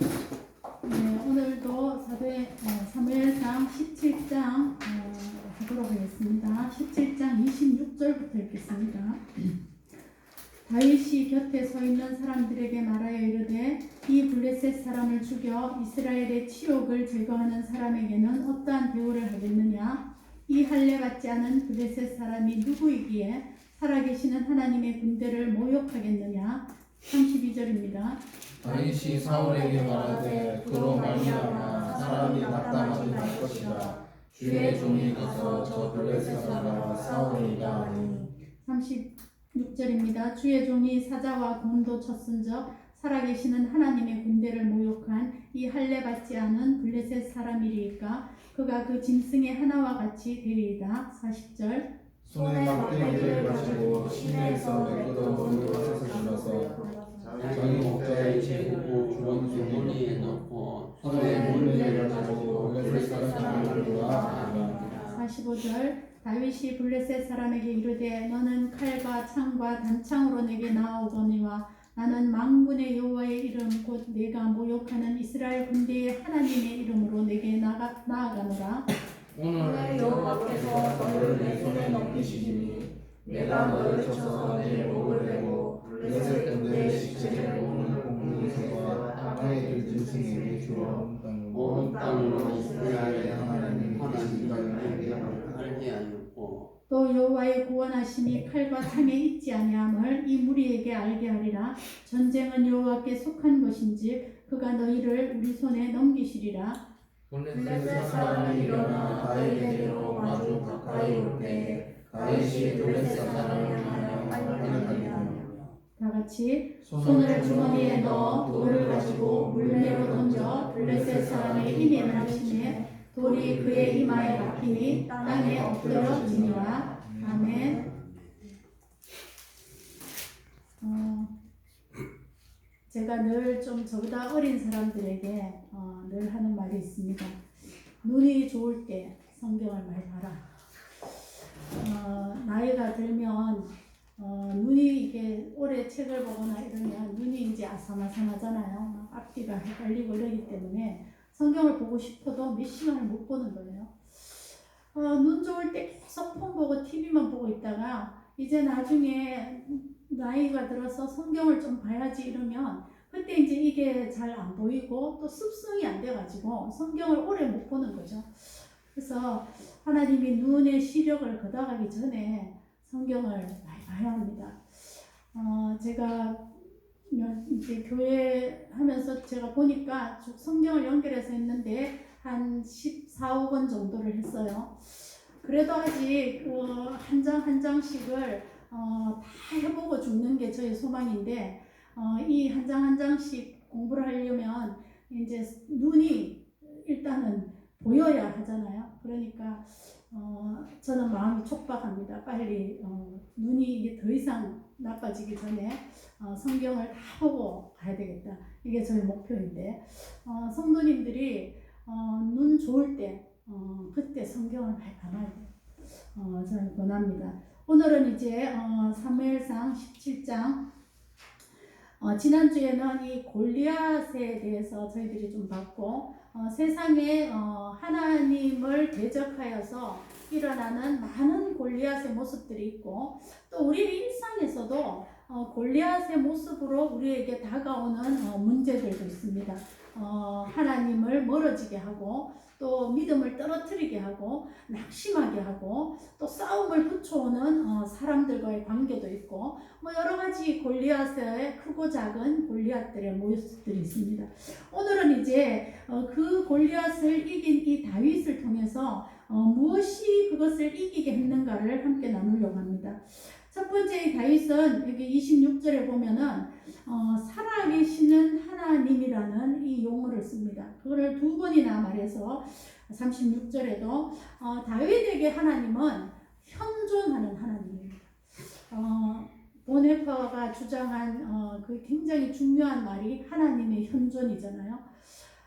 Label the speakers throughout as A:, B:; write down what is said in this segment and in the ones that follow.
A: 네, 오늘도 사무엘상 17장 하도록 하겠습니다. 17장 26절부터 읽겠습니다. 다윗이 곁에 서 있는 사람들에게 말하여 이르되 이 블레셋 사람을 죽여 이스라엘의 치욕을 제거하는 사람에게는 어떠한 대우를 하겠느냐? 이 할례 받지 않은 블레셋 사람이 누구이기에 살아계시는 하나님의 군대를 모욕하겠느냐? 32절입니다.
B: 다윗이 사울에게 말하되 그로 말미암아 사람이 낙담하지 말 것이다. 주의 종이 가서 저 블레셋 사람과 싸우리이다 하니.
A: 36절입니다. 주의 종이 사자와 곰도 쳤은적 살아계시는 하나님의 군대를 모욕한 이 할례 받지 않은 블레셋 사람이리이까 그가 그 짐승의 하나와 같이 되리이다. 40절.
B: 손에 막대기를 가지고 시내에서 내끄던 돌을 씻으시면서 자기 목자의 제국을 주원 소리에 넣고 손에 물레를 가지고 블레셋 사람을 모아.
A: 45절. 다윗이 블레셋 사람에게 이르되 너는 칼과 창과 단창으로 내게 나아오거니와 나는 만군의 여호와의 이름 곧 내가 모욕하는 이스라엘 군대의 하나님의 이름으로 내게 나아가노라.
C: 오늘 여호와께서 너를 내 손에 넘기시니 내가 너를 쳐서 내 목을 베고 블레셋 군대의 시체를 오늘 공중에서 땅에 들 짐승에게 주어 온 땅으로 이스라엘의 하나님이 알게 하였고
A: 또 여호와의 구원하심이 칼과 창에 있지 아니함을 이 무리에게 알게 하리라. 전쟁은 여호와께 속한 것인지 그가 너희를 우리 손에 넘기시리라.
C: 블레셋 사람이 일어나 다윗에게로 마주 가까이 올 때에 다윗이 블레셋 사람을 향하여 말하니라.
A: 다 같이 손을 주머니에 넣어 돌을 가지고 물매로 던져 블레셋 사람의 힘에 맞히매 돌이 그의 이마에 박히니 땅에 엎드러지니라. 아멘. 제가 늘 좀 저보다 어린 사람들에게 늘 하는 말이 있습니다. 눈이 좋을 때 성경을 많이 봐라. 나이가 들면 눈이 이게 오래 책을 보거나 이러면 눈이 이제 아사마사하잖아요. 막 앞뒤가 헷갈리고 이러기 때문에 성경을 보고 싶어도 몇 시간을 못 보는 거예요. 눈 좋을 때 계속 폰 보고 TV만 보고 있다가 이제 나중에 나이가 들어서 성경을 좀 봐야지 이러면 그때 이제 이게 잘 안 보이고 또 습성이 안 돼가지고 성경을 오래 못 보는 거죠. 그래서 하나님이 눈의 시력을 걷어가기 전에 성경을 많이 봐야 합니다. 제가 이제 교회 하면서 제가 보니까 쭉 성경을 연결해서 했는데 한 14, 5권 정도를 했어요. 그래도 아직 한 장 한 장씩을 다 해보고 죽는 게 저의 소망인데 이 한 장 한 장씩 공부를 하려면 이제 눈이 일단은 보여야 하잖아요. 그러니까 저는 마음이 촉박합니다. 빨리 눈이 이게 더 이상 나빠지기 전에 성경을 다 보고 가야 되겠다. 이게 저의 목표인데 성도님들이 눈 좋을 때 그때 성경을 많이 봐야 돼요. 저는 권합니다. 오늘은 이제 사무엘상 17장 지난주에는 이 골리앗에 대해서 저희들이 좀 봤고 세상에 하나님을 대적하여서 일어나는 많은 골리앗의 모습들이 있고 또 우리의 일상에서도 골리앗의 모습으로 우리에게 다가오는 문제들도 있습니다. 하나님을 멀어지게 하고 또 믿음을 떨어뜨리게 하고 낙심하게 하고 또 싸움을 붙여오는 사람들과의 관계도 있고 여러 가지 골리앗의 크고 작은 골리앗들의 모습들이 있습니다. 오늘은 이제 그 골리앗을 이긴 이 다윗을 통해서 무엇이 그것을 이기게 했는가를 함께 나누려고 합니다. 첫 번째 다윗은 여기 26절에 보면은 살아계시는 하나님이라는 이 용어를 씁니다. 그거를 두 번이나 말해서 36절에도 다윗에게 하나님은 현존하는 하나님입니다. 보네퍼가 주장한 그 굉장히 중요한 말이 하나님의 현존이잖아요.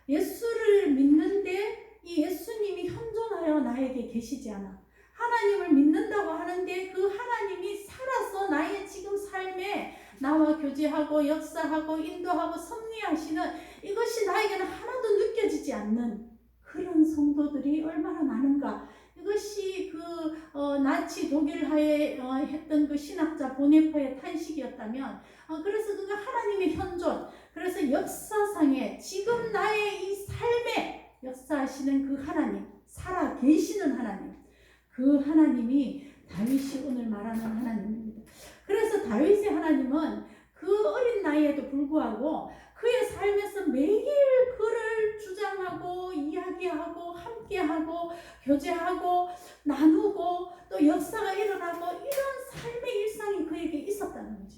A: 예수를 믿는데 이 예수님이 현존하여 나에게 계시지 않아. 하나님을 믿는다고 하는데 그 하나님이 살아서 나의 지금 삶에 나와 교제하고 역사하고 인도하고 섭리하시는 이것이 나에게는 하나도 느껴지지 않는 그런 성도들이 얼마나 많은가. 이것이 나치 독일 하에 했던 그 신학자 보네퍼의 탄식이었다면, 그래서 그가 하나님의 현존, 그래서 역사상에 지금 나의 이 삶에 역사하시는 그 하나님, 살아 계시는 하나님, 그 하나님이 다윗이 오늘 말하는 하나님입니다. 그래서 다윗의 하나님은 그 어린 나이에도 불구하고 그의 삶에서 매일 그를 주장하고 이야기하고 함께하고 교제하고 나누고 또 역사가 일어나고 이런 삶의 일상이 그에게 있었다는 거죠.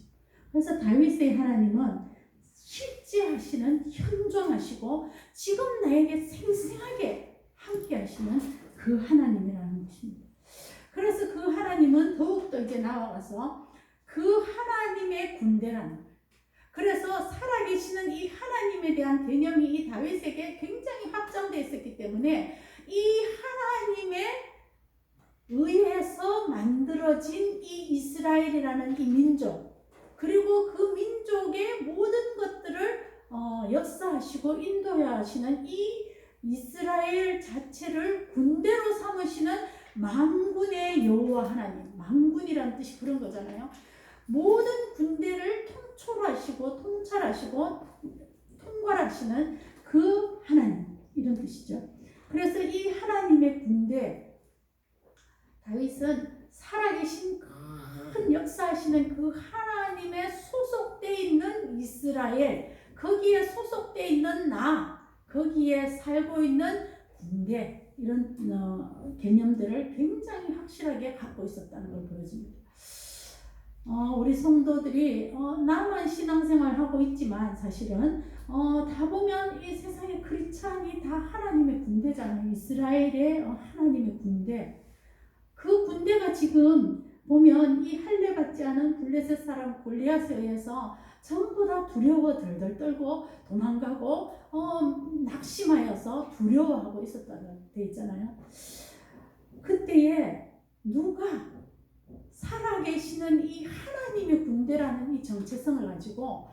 A: 그래서 다윗의 하나님은 실제 하시는, 현존하시고 지금 나에게 생생하게 함께 하시는 그 하나님이라는 것입니다. 그래서 그 하나님은 더욱더 이제 나와가서 그 하나님의 군대라는 거예요. 그래서 살아계시는 이 하나님에 대한 개념이 이 다윗에게 굉장히 확장되어 있었기 때문에 이 하나님의 의해서 만들어진 이 이스라엘이라는 이 민족, 그리고 그 민족의 모든 것들을 역사하시고 인도하시는 이 이스라엘 자체를 군대로 삼으시는 만군의 여호와 하나님, 만군이라는 뜻이 그런 거잖아요. 모든 군대를 통솔하시고 통찰하시고 통괄하시는 그 하나님, 이런 뜻이죠. 그래서 이 하나님의 군대, 다윗은 살아계신 큰 역사하시는 그 하나님에 소속되어 있는 이스라엘, 거기에 소속되어 있는 나, 거기에 살고 있는 군대, 이런 개념들을 굉장히 확실하게 갖고 있었다는 걸 보여줍니다. 우리 성도들이 나만 신앙생활하고 있지만 사실은 다 보면 이 세상의 크리스찬이 다 하나님의 군대잖아요. 이스라엘의 하나님의 군대. 그 군대가 지금 보면 이 할례받지 않은 블레셋 사람 골리앗에 의해서 전부 다 두려워 덜덜 떨고 도망가고 낙심하여서 두려워하고 있었다는 데 있잖아요. 그때에 누가 살아계시는 이 하나님의 군대라는 이 정체성을 가지고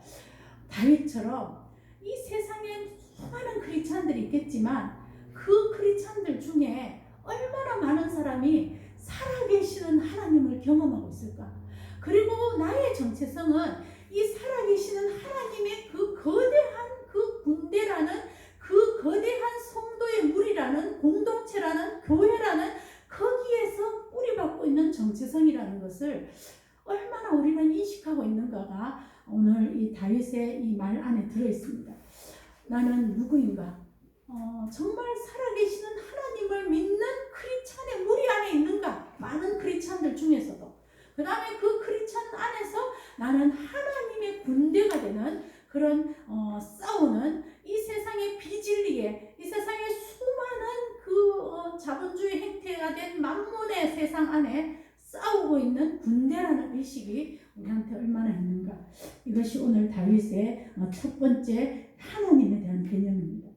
A: 다윗처럼 이 세상에 수많은 크리스찬들이 있겠지만 그 크리스찬들 중에 얼마나 많은 사람이 살아계시는 하나님을 경험하고 있을까? 그리고 나의 정체성은 이 살아계시는 하나님의 그 거대한 그 군대라는, 그 거대한 성도의 무리라는, 공동체라는, 교회라는 거기에서 뿌리박고 있는 정체성이라는 것을 얼마나 우리는 인식하고 있는가가 오늘 이 다윗의 이 말 안에 들어있습니다. 나는 누구인가? 정말 살아계시는 하나님을 믿는 크리스찬의 무리 안에 있는가? 많은 크리스찬들 중에서도. 그 다음에 그 크리스찬 안에서 나는 하나님의 군대가 되는 그런 싸우는 이 세상의 비진리에, 이 세상의 수많은 그 자본주의 행태가 된 만문의 세상 안에 싸우고 있는 군대라는 의식이 우리한테 얼마나 있는가. 이것이 오늘 다윗의 첫 번째 하나님에 대한 개념입니다.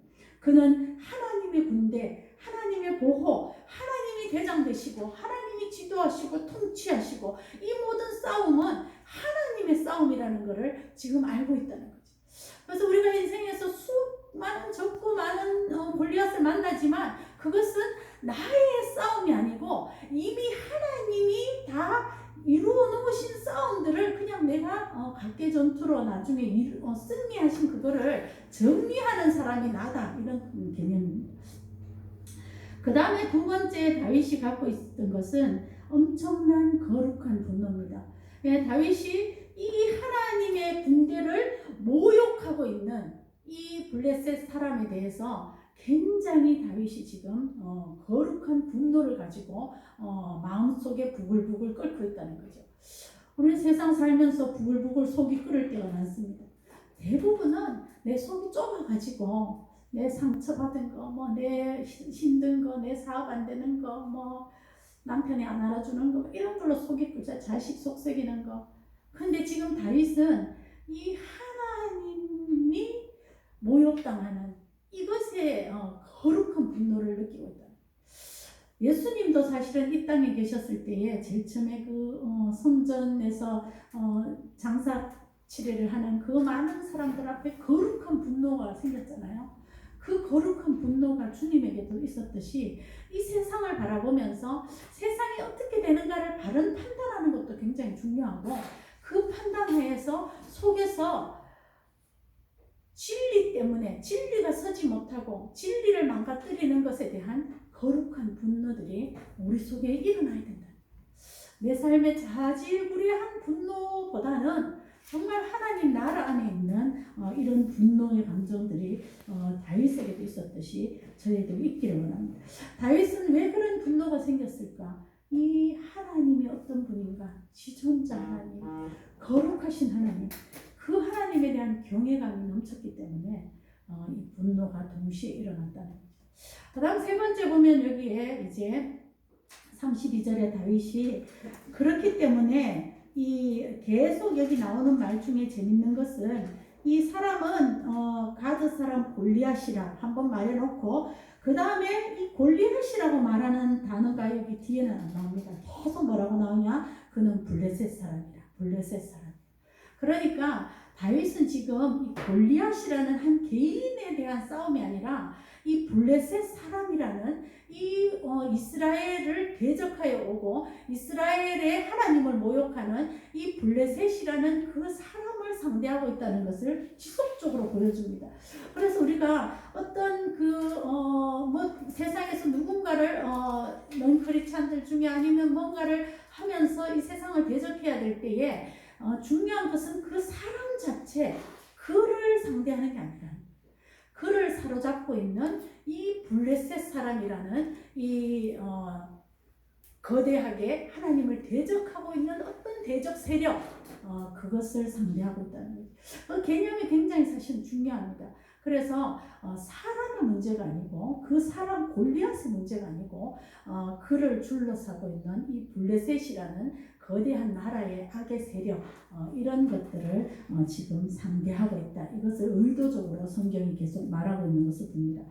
A: 그는 하나님의 군대, 하나님의 보호, 하나님이 대장 되시고 하나님이 지도하시고 통치하시고 이 모든 싸움은 하나님의 싸움이라는 것을 지금 알고 있다는 거죠. 그래서 우리가 인생에서 수많은 적고 많은 골리앗을 만나지만 그것은 나의 싸움이 아니고 이미 하나님이 다 이루어 놓으신 싸움들을 그냥 내가 각계 전투로 나중에 승리하신 그거를 정리하는 사람이 나다, 이런 개념입니다. 그 다음에 두 번째 다윗이 갖고 있었던 것은 엄청난 거룩한 분노입니다. 다윗이 이 하나님의 군대를 모욕하고 있는 이 블레셋 사람에 대해서 굉장히 다윗이 지금 거룩한 분노를 가지고 마음속에 부글부글 끓고 있다는 거죠. 우리 세상 살면서 부글부글 속이 끓을 때가 많습니다. 대부분은 내 속이 좁아가지고 내 상처받은 거, 내 힘든 거, 내 사업 안 되는 거, 남편이 안 알아주는 거, 이런 걸로 속이 끓자, 자식 속썩이는 거. 근데 지금 다윗은 이 하나님이 모욕당하는 이것에 거룩한 분노를 느끼고 있다. 예수님도 사실은 이 땅에 계셨을 때에 제일 처음에 그 성전에서 장사 치레를 하는 그 많은 사람들 앞에 거룩한 분노가 생겼잖아요. 그 거룩한 분노가 주님에게도 있었듯이 이 세상을 바라보면서 세상이 어떻게 되는가를 바른 판단하는 것도 굉장히 중요하고, 그 판단하에서 속에서 진리 때문에 진리가 서지 못하고 진리를 망가뜨리는 것에 대한 거룩한 분노들이 우리 속에 일어나야 된다. 내 삶의 자질구레한 분노보다는 정말 하나님 나라 안에 있는 이런 분노의 감정들이 다윗에게도 있었듯이 저에게도 있기를 원합니다. 다윗은 왜 그런 분노가 생겼을까? 이 하나님이 어떤 분인가? 지존자 하나님, 거룩하신 하나님, 그 하나님에 대한 경외감이 넘쳤기 때문에 이 분노가 동시에 일어났다는 거죠. 그 다음 세 번째 보면 여기에 이제 32절에 다윗이 그렇기 때문에 이 계속 여기 나오는 말 중에 재밌는 것은 이 사람은 가드 사람 골리앗이라 한번 말해놓고 그 다음에 이 골리앗이라고 말하는 단어가 여기 뒤에는 안 나옵니다. 계속 뭐라고 나오냐? 그는 블레셋 사람이라. 블레셋 사람. 그러니까 다윗은 지금 이 골리앗이라는 한 개인에 대한 싸움이 아니라 이 블레셋 사람이라는 이 이스라엘을 대적하여 오고 이스라엘의 하나님을 모욕하는 이 블레셋이라는 그 사람을 상대하고 있다는 것을 지속적으로 보여줍니다. 그래서 우리가 어떤 세상에서 누군가를 넌 크리스찬들 중에 아니면 뭔가를 하면서 이 세상을 대적해야 될 때에 중요한 것은 그 사람 자체, 그를 상대하는 게 아니라 그를 사로잡고 있는 이 블레셋 사람이라는 이 거대하게 하나님을 대적하고 있는 어떤 대적 세력, 그것을 상대하고 있다는 거죠. 그 개념이 굉장히 사실 중요합니다. 그래서 사람의 문제가 아니고 그 사람 골리앗의 문제가 아니고 그를 둘러싸고 있는 이 블레셋이라는 거대한 나라의 악의 세력, 이런 것들을 지금 상대하고 있다. 이것을 의도적으로 성경이 계속 말하고 있는 것을 봅니다.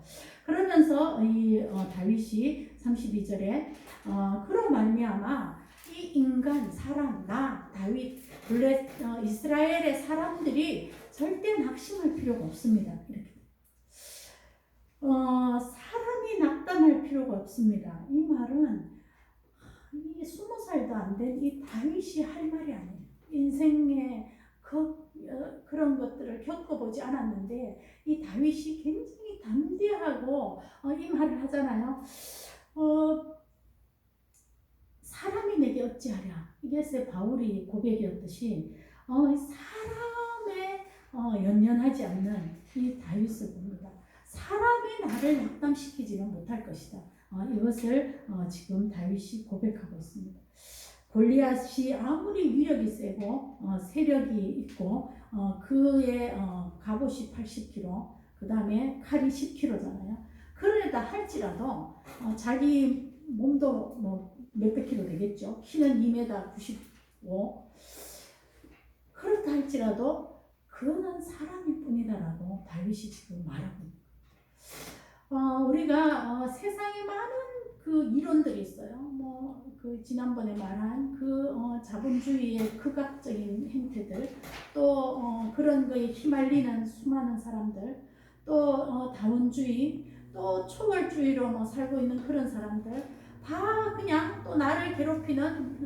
A: 그러면서 이 다윗이 32절에 그로 말미암아 이 인간, 사람, 나, 다윗, 이스라엘의 사람들이 절대 낙심할 필요가 없습니다. 이렇게. 사람이 낙담할 필요가 없습니다. 이 말은 이 20살도 안 된 이 다윗이 할 말이 아니에요. 인생에 그런 것들을 겪어보지 않았는데 이 다윗이 굉장히 담대하고 이 말을 하잖아요. 사람이 내게 어찌하랴. 이게 바울이 고백이었듯이 사람에 연연하지 않는 이 다윗을 봅니다. 사람이 나를 낙담시키지는 못할 것이다. 이것을 지금 다윗이 고백하고 있습니다. 골리앗이 아무리 위력이 세고 세력이 있고 그의 갑옷이 80kg, 그 다음에 칼이 10kg잖아요. 그러다 할지라도 자기 몸도 뭐 몇백 킬로 되겠죠. 키는 2m 95. 그렇다 할지라도 그는 사람일 뿐이다라고 다윗이 지금 말하고 있습니다. 우리가 세상에 많은 그 이론들이 있어요. 그 지난번에 말한 그 자본주의의 극악적인 행태들, 또 그런 거에 휘말리는 수많은 사람들, 또 다원주의, 또 초월주의로 살고 있는 그런 사람들, 다 그냥 또 나를 괴롭히는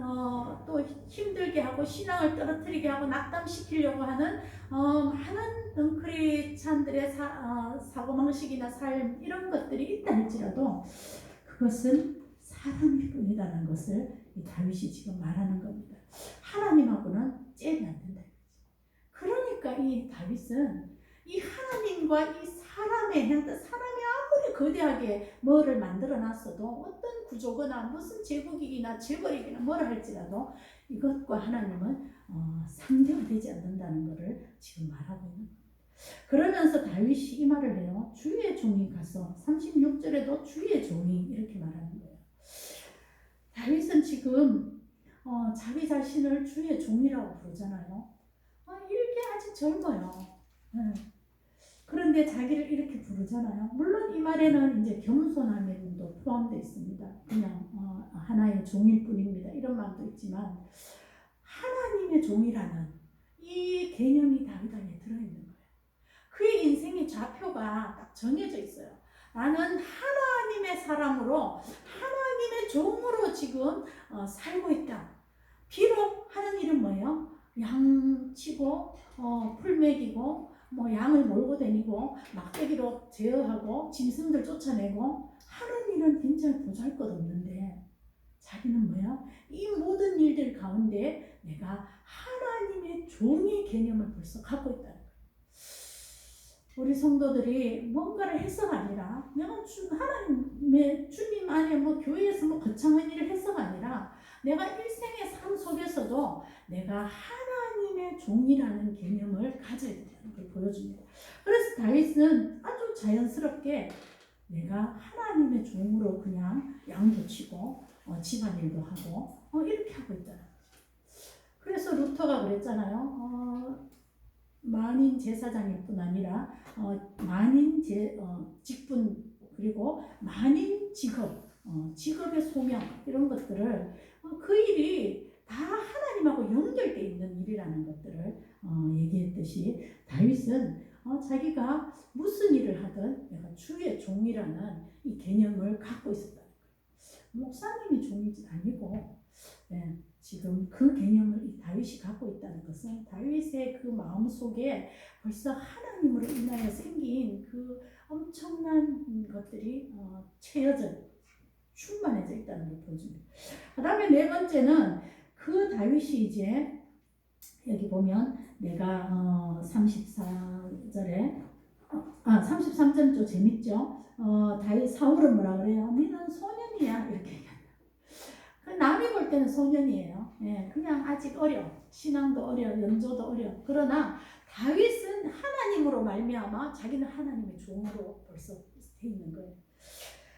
A: 또 힘들게 하고 신앙을 떨어뜨리게 하고 낙담시키려고 하는 많은 덩크리찬들의 사고방식이나 삶, 이런 것들이 있다 할지라도 그것은 사람일 뿐이라는 것을 이 다윗이 지금 말하는 겁니다. 하나님하고는 째면 안 된다. 그러니까 이 다윗은 이 하나님과 이 사람이 아무리 거대하게 뭐를 만들어 놨어도 어떤 구조거나 무슨 제국이나 재벌이나 뭐라 할지라도 이것과 하나님은 상대가 되지 않는다는 것을 지금 말하고 있는 겁니다. 그러면서 다윗이 이 말을 해요. 주의 종이 가서, 36절에도 주의 종이 이렇게 말하는 거예요. 다윗은 지금 자기 자신을 주의 종이라고 부르잖아요. 이렇게 아직 젊어요. 그런데 자기를 이렇게 부르잖아요. 물론 이 말에는 이제 겸손함의 분도 포함되어 있습니다. 그냥 하나의 종일 뿐입니다. 이런 말도 있지만 하나님의 종이라는 이 이 개념이 다윗 안에 들어있는 거예요. 그의 인생의 좌표가 딱 정해져 있어요. 나는 하나님의 사람으로 하나님의 종으로 지금 살고 있다. 비록 하는 일은 뭐예요? 양 치고 풀 먹이고 뭐 양을 몰고 다니고 막대기로 제어하고 짐승들 쫓아내고 하는 일은 굉장히 보잘것없는데 자기는 뭐야? 이 모든 일들 가운데 내가 하나님의 종의 개념을 벌써 갖고 있다는 거예요. 우리 성도들이 뭔가를 해서가 아니라 내가 하나님의 주님 안에 뭐 교회에서 뭐 거창한 일을 해서가 아니라 내가 일생의 삶 속에서도 내가 하나님의 종이라는 개념을 가져야 된다는 걸 보여줍니다. 그래서 다윗은 아주 자연스럽게 내가 하나님의 종으로 그냥 양도 치고 집안일도 하고 이렇게 하고 있다는 거죠. 그래서 루터가 그랬잖아요. 만인 제사장일 뿐 아니라 만인 직분 그리고 만인 직업, 직업의 소명 이런 것들을 그 일이 다 하나님하고 연결되어 있는 일이라는 것들을 얘기했듯이 다윗은 자기가 무슨 일을 하든 내가 주의 종이라는 이 개념을 갖고 있었다는 거예요. 목사님이 종이 아니고 지금 그 개념을 이 다윗이 갖고 있다는 것은 다윗의 그 마음 속에 벌써 하나님으로 인하여 생긴 그 엄청난 것들이 채워져 충만해져 있다는 걸 보여줍니다. 그 다음에 네 번째는 그 다윗이 이제 여기 보면 내가 34절에 33절 좀 재밌죠? 다윗 사울은 뭐라 그래요? 너는 소년이야 이렇게 얘기합니다. 남이 볼 때는 소년이에요. 그냥 아직 어려. 신앙도 어려. 연조도 어려. 그러나 다윗은 하나님으로 말미암아 자기는 하나님의 종으로 벌써 돼 있는 거예요.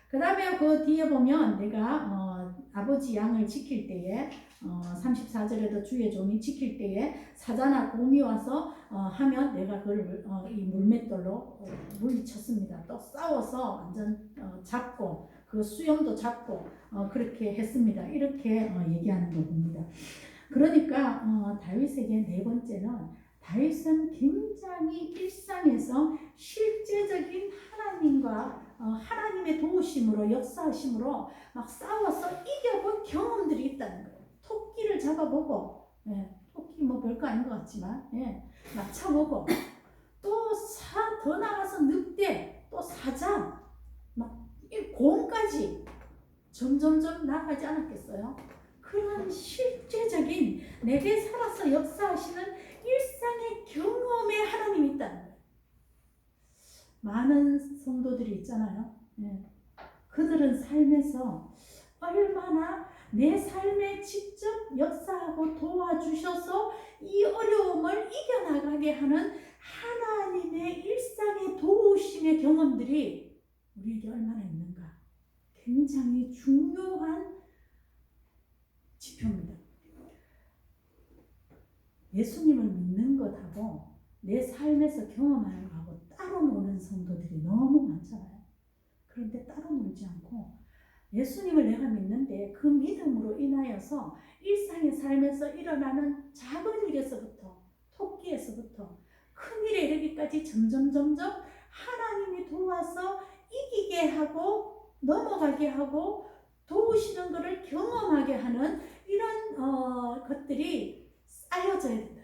A: 그 다음에 그 뒤에 보면 내가 아버지 양을 지킬 때에 34절에도 주의 종이 지킬 때에 사자나 곰이 와서 하면 내가 그걸 이 물맷돌로 물리쳤습니다. 또 싸워서 완전 잡고 그 수염도 잡고 그렇게 했습니다. 이렇게 얘기하는 거 봅니다. 그러니까 다윗에게 네 번째는 다윗은 굉장히 일상에서 실제적인 하나님과 하나님의 도우심으로 역사하심으로 막 싸워서 이겨본 경험들이 있다는 거예요. 토끼를 잡아보고 토끼 뭐 별거 아닌 것 같지만 맞춰보고 또 더 나가서 늑대 또 사자 막 곰까지 점점점 나가지 않았겠어요? 그런 실제적인 내게 살아서 역사하시는 일상의 경험에 하나님이 있다는 거예요. 많은 성도들이 있잖아요. 그들은 삶에서 얼마나 내 삶에 직접 역사하고 도와주셔서 이 어려움을 이겨나가게 하는 하나님의 일상의 도우심의 경험들이 우리에게 얼마나 있는가. 굉장히 중요한 지표입니다. 예수님을 믿는 것하고 내 삶에서 경험하는 것하고 따로 노는 성도들이 너무 많잖아요. 그런데 따로 놀지 않고 예수님을 내가 믿는데 그 믿음으로 인하여서 일상의 삶에서 일어나는 작은 일에서부터 토끼에서부터 큰 일에 이르기까지 점점 하나님이 도와서 이기게 하고 넘어가게 하고 도우시는 것을 경험하게 하는 이런 것들이 쌓여져야 된다.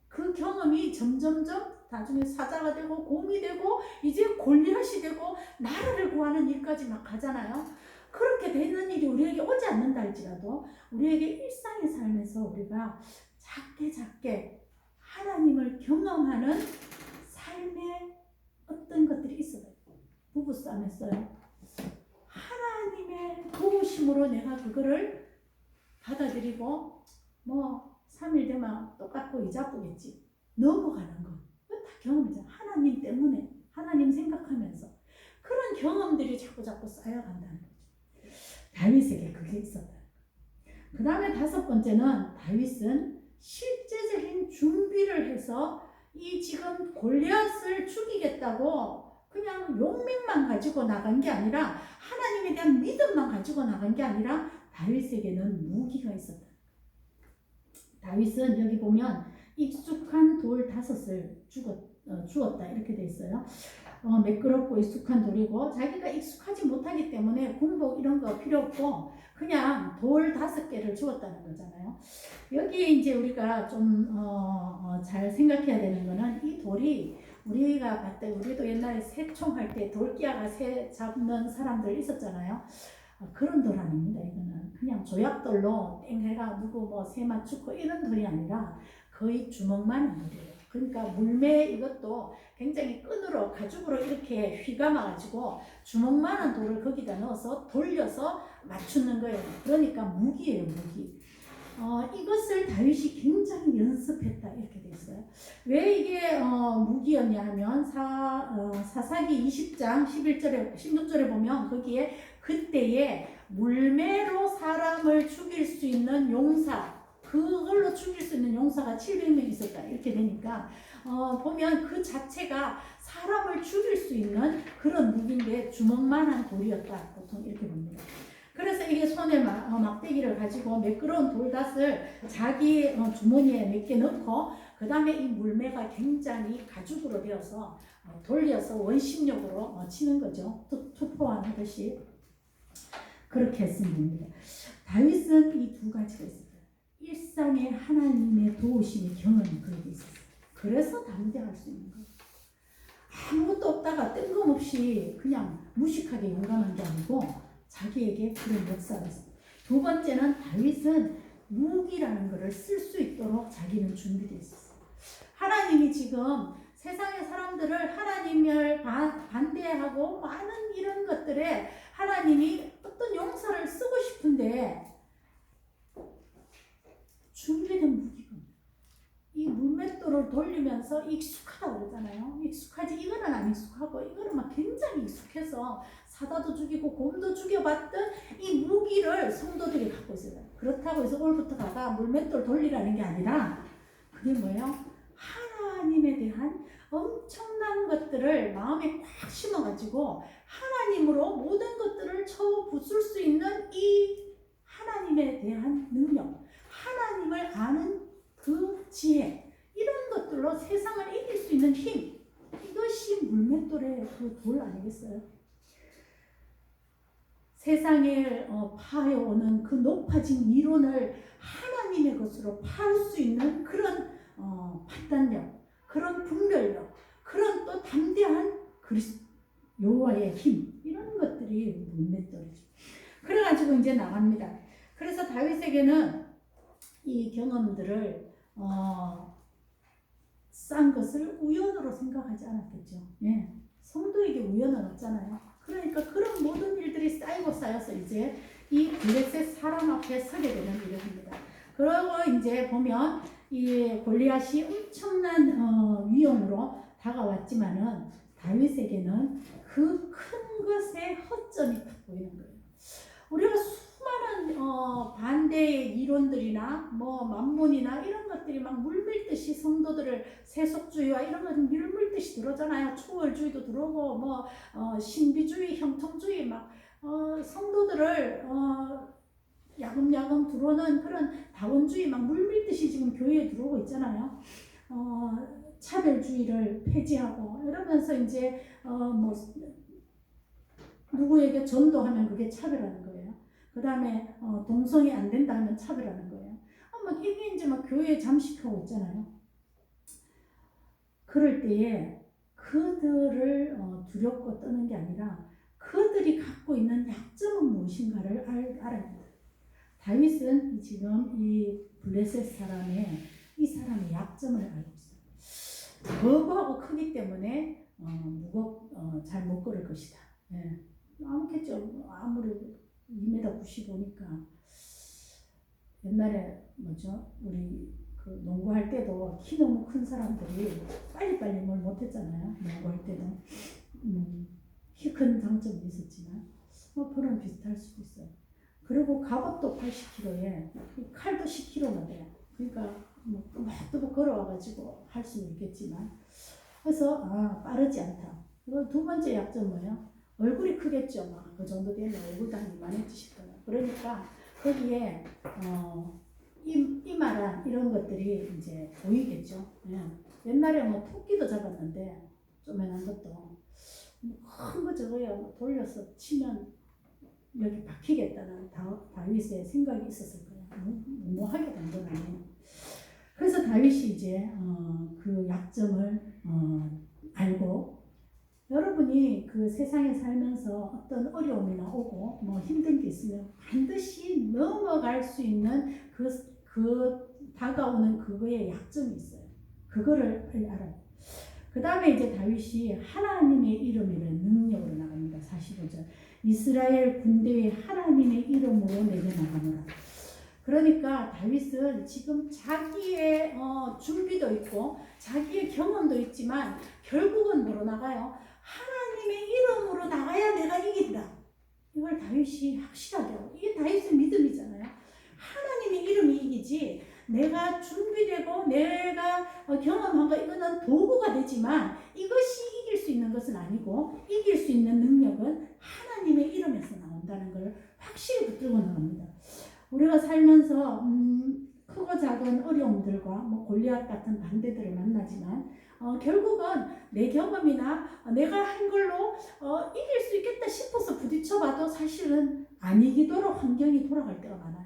A: 그 경험이 점점 나중에 사자가 되고 곰이 되고 이제 골리앗이 되고 나라를 구하는 일까지 막 가잖아요. 그렇게 되는 일이 우리에게 오지 않는다 할지라도 우리에게 일상의 삶에서 우리가 작게 하나님을 경험하는 삶의 어떤 것들이 있어요. 부부싸움했어요. 하나님의 도우심으로 내가 그거를 받아들이고 뭐 3일 되면 똑같고 이자쁘겠지 넘어가는 거 그건 다 경험이잖아. 하나님 때문에 하나님 생각하면서 그런 경험들이 자꾸 쌓여간다는 거죠. 다윗에게 그게 있었다. 그 다음에 5번째는 다윗은 실제적인 준비를 해서 이 지금 골리앗을 죽이겠다고 그냥 용맹만 가지고 나간 게 아니라 하나님에 대한 믿음만 가지고 나간 게 아니라 다윗에게는 무기가 있었다. 다윗은 여기 보면 익숙한 돌 5을 주었다 이렇게 돼 있어요. 매끄럽고 익숙한 돌이고 자기가 익숙하지 못하기 때문에 군복 이런 거 필요 없고 그냥 돌 5개를 주었다는 거잖아요. 여기에 이제 우리가 좀 잘 생각해야 되는 거는 이 돌이 우리가 봤을 때 우리도 옛날에 새총할 때 돌기아가 새 잡는 사람들 있었잖아요. 그런 돌 아닙니다. 이거는 그냥 조약돌로 땡 해가 누구 뭐 새 맞추고 이런 돌이 아니라 거의 주먹만한 돌이에요. 그러니까 물매 이것도 굉장히 끈으로 가죽으로 이렇게 휘감아 가지고 주먹만한 돌을 거기다 넣어서 돌려서 맞추는 거예요. 그러니까 무기예요, 무기. 이것을 다윗이 굉장히 연습했다 이렇게 돼 있어요. 왜 이게 무기였냐 하면 사사기 20장 11절에 16절에 보면 거기에 그때에 물매로 사람을 죽일 수 있는 용사, 그걸로 죽일 수 있는 용사가 700명 있었다 이렇게 되니까 보면 그 자체가 사람을 죽일 수 있는 그런 무기인데 주먹만한 돌이었다 보통 이렇게 봅니다. 그래서 이게 손에 막대기를 가지고 매끄러운 돌닷을 자기 주머니에 몇 개 넣고 그 다음에 이 물매가 굉장히 가죽으로 되어서 돌려서 원심력으로 치는 거죠. 투포하는 것이 그렇게 했으면 됩니다. 다윗은 이 2가지가 있어요. 일상의 하나님의 도우심의 경험이 그렇게 있었어요. 그래서 담대할 수 있는 거예요. 아무것도 없다가 뜬금없이 그냥 무식하게 용감한 게 아니고 자기에게 그런 역사가 있어요. 2번째는 다윗은 무기라는 것을 쓸 수 있도록 자기는 준비되어 있었어요. 하나님이 지금 세상의 사람들을 하나님을 반대하고 많은 이런 것들에 하나님이 어떤 용사를 쓰고 싶은데 준비된 무기가 이 물맷돌을 돌리면서 익숙하다고 그러잖아요. 익숙하지 이거는 안 익숙하고 이거는 막 굉장히 익숙해서 사자도 죽이고 곰도 죽여봤던 이 무기를 성도들이 갖고 있어요. 그렇다고 해서 오늘부터가 물맷돌 돌리라는 게 아니라 그게 뭐예요? 하나님에 대한 엄청난 것들을 마음에 꽉 심어가지고 하나님으로 모든 것들을 쳐부술 수 있는 이 하나님에 대한 능력, 하나님을 아는 그 지혜, 이런 것들로 세상을 이길 수 있는 힘, 이것이 물맷돌의 그 돌 아니겠어요? 세상에 파해오는 그 높아진 이론을 하나님의 것으로 파할 수 있는 그런 판단력, 그런 분별력, 그런 또 담대한 여호와의 힘, 이런 것들이 물맷돌이죠. 그래가지고 이제 나갑니다. 그래서 다윗에게는 이 경험들을 싼 것을 우연으로 생각하지 않았겠죠. 예. 성도에게 우연은 없잖아요. 그러니까 그런 모든 일들이 쌓이고 쌓여서 이제 이 블레셋 사람 앞에 서게 되는 일입니다. 그러고 이제 보면 이 골리앗이 엄청난 위험으로 다가왔지만은 다윗에게는 그 큰 것의 허점이 딱 보이는 거예요. 우리가 수많은 반대의 이론들이나 뭐 만몬이나 이런 것들이 막 물밀듯이 성도들을 세속주의와 이런 것들 물밀듯이 들어오잖아요. 초월주의도 들어오고 뭐 신비주의, 형통주의 막 성도들을 야금야금 들어오는 그런 다원주의 막 물밀듯이 지금 교회에 들어오고 있잖아요. 차별주의를 폐지하고 이러면서 이제 뭐 누구에게 전도하면 그게 차별하는 거예요. 그 다음에 동성이 안 된다 하면 차별하는 거예요. 막 이게 이제 막 교회에 잠식하고 있잖아요. 그럴 때에 그들을 두렵고 떠는 게 아니라 그들이 갖고 있는 약점은 무엇인가를 알아야 돼요. 다윗은 지금 이 블레셋 사람의 이 사람의 약점을 알고 있어요. 거부하고 크기 때문에 잘 못 걸을 것이다. 예. 아무겠죠. 아무래도 2m 95니까 옛날에 우리 그 농구할 때도 키 너무 큰 사람들이 빨리빨리 뭘 못했잖아요. 농구할 때도 키 큰 장점이 있었지만 그런 비슷할 수도 있어요. 그리고 갑옷도 80kg에 칼도 10kg나 돼요. 그러니까 또 걸어와가지고 할 수는 있겠지만 그래서 빠르지 않다. 그리고 2번째 약점 뭐예요? 얼굴이 크겠죠. 막 그 정도 되면 얼굴도 한 이만해지실 거예요. 그러니까 거기에 이마랑 이런 것들이 이제 보이겠죠. 예. 옛날에 뭐 토끼도 잡았는데 쪼매난 것도 큰 거 저거요 돌려서 치면 여기 박히겠다는 다윗의 생각이 있었을 거예요. 무모하게 된 건 아니에요. 그래서 다윗이 이제 그 약점을 알고 여러분이 그 세상에 살면서 어떤 어려움이나 오고 뭐 힘든 게 있으면 반드시 넘어갈 수 있는 그 다가오는 그거의 약점이 있어요. 그거를 빨리 알아요. 그 다음에 이제 다윗이 하나님의 이름이라는 능력으로 나갑니다. 45절. 이스라엘 군대의 하나님의 이름으로 내게 나가노라. 그러니까 다윗은 지금 자기의 준비도 있고 자기의 경험도 있지만 결국은 뭐로 나가요? 하나님의 이름으로 나가야 내가 이긴다. 이걸 다윗이 확실하게 하고, 이게 다윗의 믿음이잖아요. 하나님의 이름이 이기지 내가 준비되고 내가 경험한 거 이거는 도구가 되지만 이것이 이길 수 있는 것은 아니고 이길 수 있는 능력은 하나님의 이름에서 나온다는 걸 확실히 붙들고 나갑니다. 우리가 살면서 크고 작은 어려움들과 뭐 골리앗 같은 반대들을 만나지만 결국은 내 경험이나 내가 한 걸로 이길 수 있겠다 싶어서 부딪혀봐도 사실은 안 이기도록 환경이 돌아갈 때가 많아요.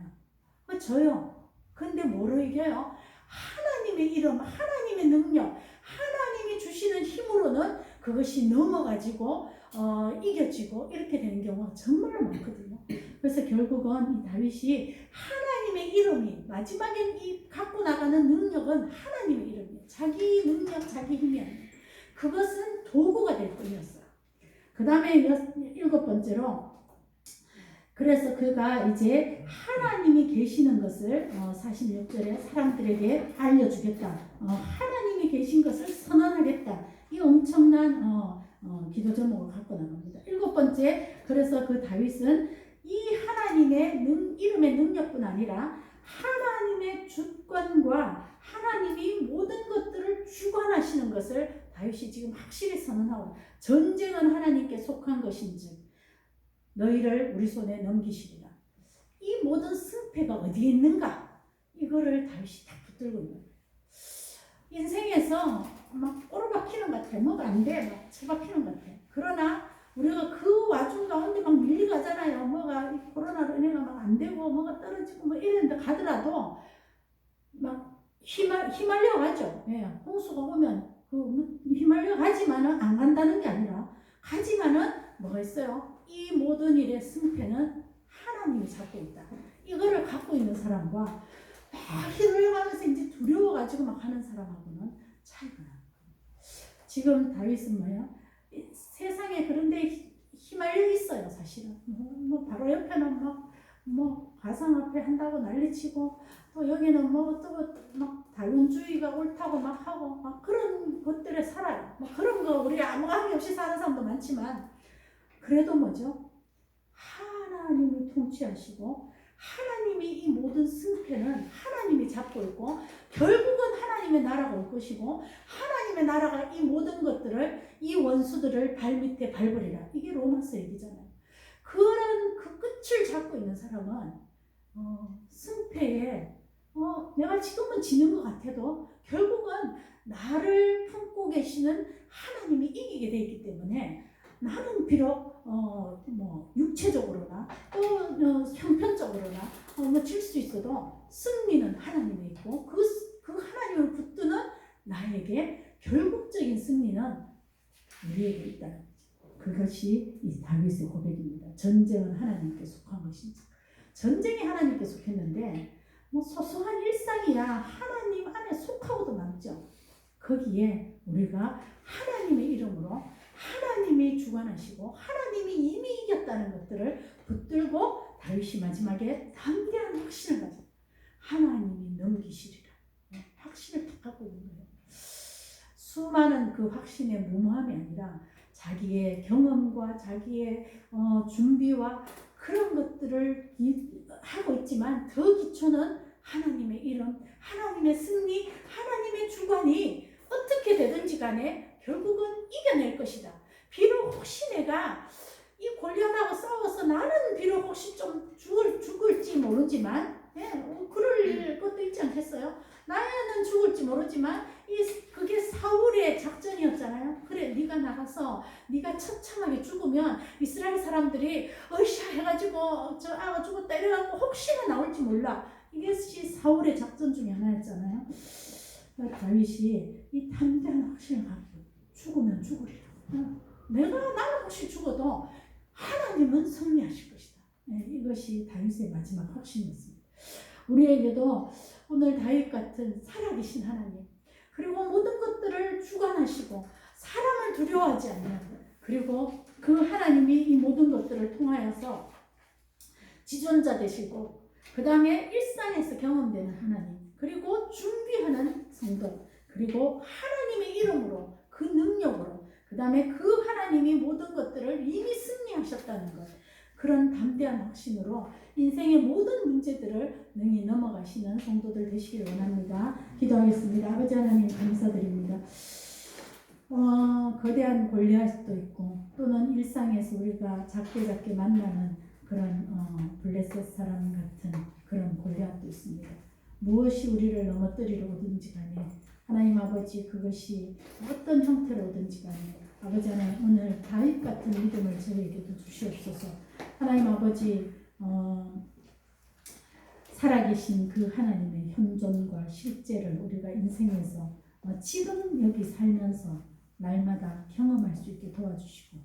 A: 저요. 근데 뭐로 이겨요? 하나님의 이름, 하나님의 능력, 하나님이 주시는 힘으로는 그것이 넘어가지고 이겨지고 이렇게 되는 경우가 정말로 많거든요. 그래서 결국은 이 다윗이 하나님의 이름이 마지막엔 이 갖고 나가는 능력은 하나님의 이름이에요. 자기 능력, 자기 힘이 아니에요. 그것은 도구가 될 뿐이었어요. 그 다음에 7번째로 그래서 그가 이제 하나님이 계시는 것을 46절에 사람들에게 알려주겠다. 하나님이 계신 것을 선언하겠다. 이 엄청난 기도 제목을 갖고 나갑니다. 7번째, 그래서 그 다윗은 이 하나님의 이름의 능력뿐 아니라 하나님의 주권과 하나님이 모든 것들을 주관하시는 것을 다윗이 지금 확실히 선언하고, 전쟁은 하나님께 속한 것인지 너희를 우리 손에 넘기시리라. 이 모든 승패가 어디에 있는가? 이거를 다윗이 딱 붙들고 있는 거예요. 인생에서 막 꼬르박히는 것 같아. 뭐가 안 돼. 막 처박히는 것 같아. 그러나 우리가 그 와중 가운데 막 밀려가잖아요. 뭐가 코로나로 인해가 막 안 되고 뭐가 떨어지고 뭐 이랬는데 가더라도 막 휘말려 가죠. 예. 홍수가 오면 휘말려 가지만은 안 간다는 게 아니라 가지만은 뭐가 있어요? 이 모든 일의 승패는 하나님이 잡고 있다. 이거를 갖고 있는 사람과 막 휘둘려가면서 이제 두려워가지고 막 하는 사람하고는 차이가 나요. 지금 다윗은 뭐예요? 세상에 그런데 휘말려 있어요, 사실은. 뭐 바로 옆에는 뭐 가상 앞에 한다고 난리치고 또 여기는 뭐 또 막 다윈주의가 옳다고 막 하고 막 그런 것들에 살아요. 뭐 그런 거 우리 아무 관계 없이 사는 사람도 많지만 그래도 뭐죠? 하나님이 통치하시고 하나님이 이 모든 승패는 하나님이 잡고 있고 결국은 하나님의 나라가 올 것이고 하나님의 나라가 이 모든 것들을 이 원수들을 발밑에 밟으리라. 이게 로마서 얘기잖아요. 그런 그 끝을 잡고 있는 사람은 승패에 내가 지금은 지는 것 같아도 결국은 나를 품고 계시는 하나님이 이기게 되어 있기 때문에 나는 비록 뭐 육체적으로나 또 형편적으로나 뭐 질 수 있어도 승리는 하나님에 있고 그 하나님을 붙드는 나에게 결국적인 승리는 우리에게 있다는 거죠. 그것이 이 다윗의 고백입니다. 전쟁은 하나님께 속한 것인지. 전쟁이 하나님께 속했는데 뭐 소소한 일상이야 하나님 안에 속하고도 남죠. 거기에 우리가 하나님의 이름으로 하나님이 주관하시고 하나님이 이미 이겼다는 것들을 붙들고 다윗이 마지막에 담대한 확신을 가지고 하나님이 넘기시리라. 확신을 딱 갖고 있는 거예요. 수많은 그 확신의 무모함이 아니라 자기의 경험과 자기의 준비와 그런 것들을 하고 있지만 더 기초는 하나님의 이름, 하나님의 승리, 하나님의 주관이 어떻게 되든지 간에 결국은 이겨낼 것이다. 비록 혹시 내가 이 골리앗하고 싸워서 나는 비록 혹시 좀 죽을지 모르지만 그럴 것도 있지 않겠어요? 나는 죽을지 모르지만 그게 사울의 작전이었잖아요. 그래, 네가 나가서 네가 처참하게 죽으면 이스라엘 사람들이 으쌰 해가지고 저 아가 죽었다 이래갖고 혹시나 나올지 몰라. 이것이 사울의 작전 중에 하나였잖아요. 다윗이 이 담대한 확신을 갖고 죽으면 죽으리라. 나는 혹시 죽어도 하나님은 승리하실 것이다. 이것이 다윗의 마지막 확신이었습니다. 우리에게도 오늘 다윗 같은 살아계신 하나님, 그리고 모든 것들을 주관하시고 사람을 두려워하지 않는, 그리고 그 하나님이 이 모든 것들을 통하여서 지존자 되시고 그 다음에 일상에서 경험되는 하나님, 그리고 준비하는 성도, 그리고 하나님의 이름으로 그 능력으로 그 다음에 그 하나님이 모든 것들을 이미 승리하셨다는 것, 그런 담대한 확신으로 인생의 모든 문제들을 능히 넘어가시는 성도들 되시길 원합니다. 기도하겠습니다. 아버지 하나님 감사드립니다. 거대한 골리앗도 있고 또는 일상에서 우리가 작게 만나는 그런 블레셋 사람 같은 그런 골리앗도 있습니다. 무엇이 우리를 넘어뜨리러 오든지 간에 하나님 아버지, 그것이 어떤 형태로 오든지 간에 아버지 하나님 오늘 다윗 같은 믿음을 저희에게도 주시옵소서. 하나님 아버지, 살아계신 그 하나님의 현존과 실제를 우리가 인생에서 지금 여기 살면서 날마다 경험할 수 있게 도와주시고,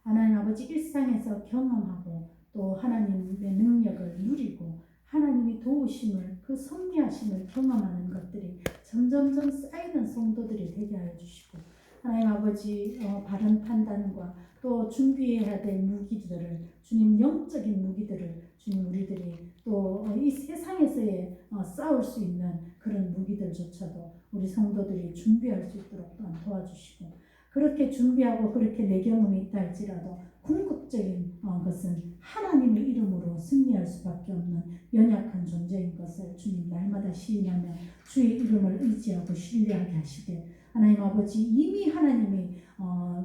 A: 하나님 아버지 일상에서 경험하고 또 하나님의 능력을 누리고 하나님이 도우심을, 그 섭리하심을 경험하는 것들이 점점점 쌓이는 성도들이 되게 하여 주시고, 하나님 아버지 바른 판단과 또 준비해야 될 무기들을, 주님 영적인 무기들을 주님 우리들이 또 이 세상에서의 싸울 수 있는 그런 무기들조차도 우리 성도들이 준비할 수 있도록 또한 도와주시고, 그렇게 준비하고 그렇게 내 경험이 있다 할지라도 궁극적인 것은 하나님의 이름으로 승리할 수밖에 없는 연약한 존재인 것을 주님 날마다 시인하며 주의 이름을 의지하고 신뢰하게 하시되, 하나님 아버지 이미 하나님이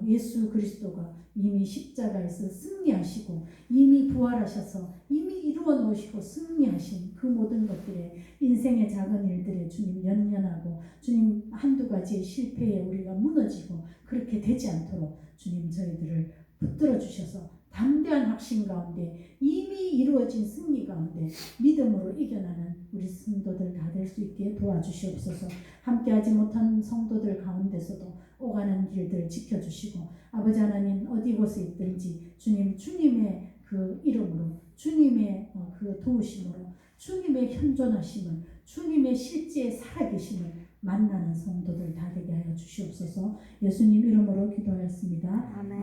A: 예수 그리스도가 이미 십자가에서 승리하시고 이미 부활하셔서 이미 이루어 놓으시고 승리하신 그 모든 것들에 인생의 작은 일들에 주님 연연하고 주님 한두 가지의 실패에 우리가 무너지고 그렇게 되지 않도록 주님 저희들을 붙들어 주셔서 담대한 확신 가운데 이미 이루어진 승리 가운데 믿음으로 이겨나는 우리 성도들 다 될 수 있게 도와주시옵소서. 함께하지 못한 성도들 가운데서도 오가는 길들 지켜주시고, 아버지 하나님 어디 곳에 있든지 주님의 그 이름으로, 주님의 그 도우심으로, 주님의 현존하심을, 주님의 실제 살아계심을 만나는 성도들 다 되게 하여 주시옵소서. 예수님 이름으로 기도하였습니다.
C: 아멘.